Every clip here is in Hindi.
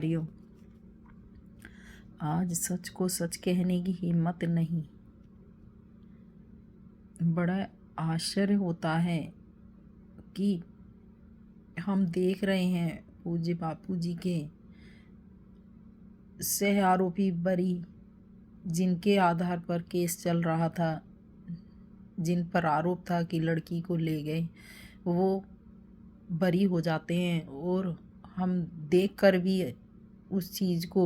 हरिओम। आज सच को सच कहने की हिम्मत नहीं। बड़ा आश्चर्य होता है कि हम देख रहे हैं पूज्य बापू जी के सह आरोपी बरी, जिनके आधार पर केस चल रहा था, जिन पर आरोप था कि लड़की को ले गए, वो बरी हो जाते हैं और हम देखकर भी उस चीज़ को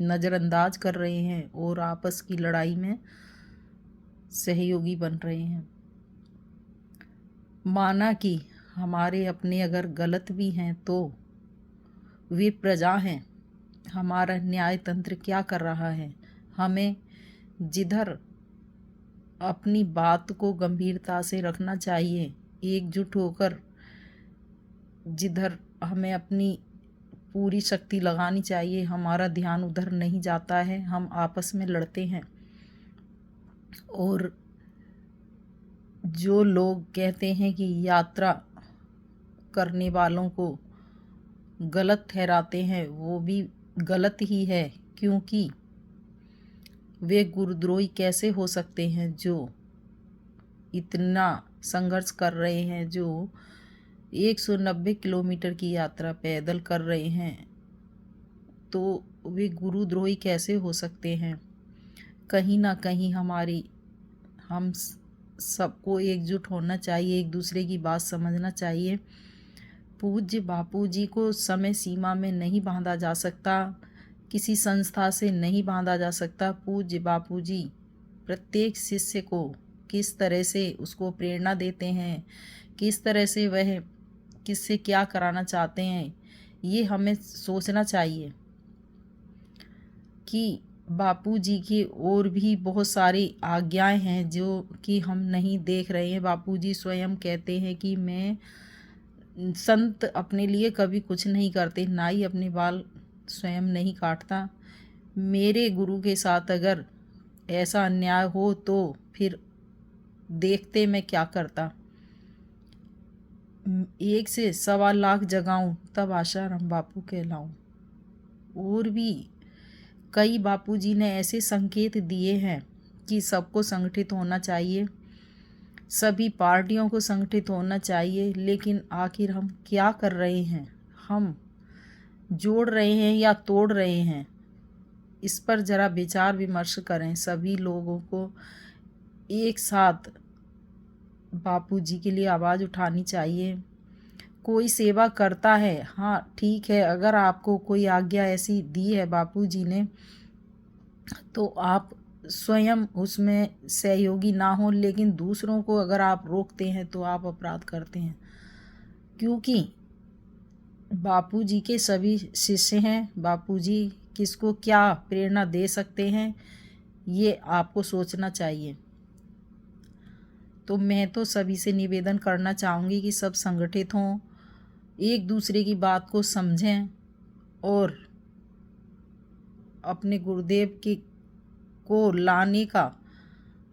नज़रअंदाज कर रहे हैं और आपस की लड़ाई में सहयोगी बन रहे हैं। माना कि हमारे अपने अगर गलत भी हैं तो वे प्रजा हैं। हमारा न्याय तंत्र क्या कर रहा है? हमें जिधर अपनी बात को गंभीरता से रखना चाहिए, एकजुट होकर जिधर हमें अपनी पूरी शक्ति लगानी चाहिए, हमारा ध्यान उधर नहीं जाता है। हम आपस में लड़ते हैं और जो लोग कहते हैं कि यात्रा करने वालों को गलत ठहराते हैं, वो भी गलत ही है, क्योंकि वे गुरुद्रोही कैसे हो सकते हैं जो इतना संघर्ष कर रहे हैं, जो 190 किलोमीटर की यात्रा पैदल कर रहे हैं, तो वे गुरुद्रोही कैसे हो सकते हैं? कहीं ना कहीं हम सबको एकजुट होना चाहिए, एक दूसरे की बात समझना चाहिए। पूज्य बापू जी को समय सीमा में नहीं बांधा जा सकता, किसी संस्था से नहीं बांधा जा सकता। पूज्य बापू जी प्रत्येक शिष्य को किस तरह से उसको प्रेरणा देते हैं, किस तरह से वह किससे क्या कराना चाहते हैं, ये हमें सोचना चाहिए कि बापू जी की और भी बहुत सारी आज्ञाएं हैं जो कि हम नहीं देख रहे हैं। बापू जी स्वयं कहते हैं कि मैं संत अपने लिए कभी कुछ नहीं करते, ना ही अपने बाल स्वयं नहीं काटता। मेरे गुरु के साथ अगर ऐसा अन्याय हो तो फिर देखते मैं क्या करता। 1 से 1.25 लाख जगाऊं तब आशाराम बापू कहलाऊं। और भी कई बापू जी ने ऐसे संकेत दिए हैं कि सबको संगठित होना चाहिए, सभी पार्टियों को संगठित होना चाहिए। लेकिन आखिर हम क्या कर रहे हैं? हम जोड़ रहे हैं या तोड़ रहे हैं? इस पर ज़रा विचार विमर्श करें। सभी लोगों को एक साथ बापू जी के लिए आवाज़ उठानी चाहिए। कोई सेवा करता है, हाँ ठीक है, अगर आपको कोई आज्ञा ऐसी दी है बापू जी ने, तो आप स्वयं उसमें सहयोगी ना हो, लेकिन दूसरों को अगर आप रोकते हैं तो आप अपराध करते हैं। क्योंकि बापू जी के सभी शिष्य हैं, बापू जी किसको क्या प्रेरणा दे सकते हैं, ये आपको सोचना चाहिए। तो मैं तो सभी से निवेदन करना चाहूँगी कि सब संगठित हों, एक दूसरे की बात को समझें और अपने गुरुदेव को लाने का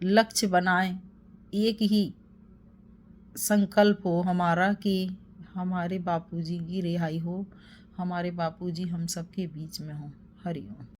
लक्ष्य बनाएं। एक ही संकल्प हो हमारा कि हमारे बापूजी की रिहाई हो, हमारे बापूजी हम सबके बीच में हों। हरिओम।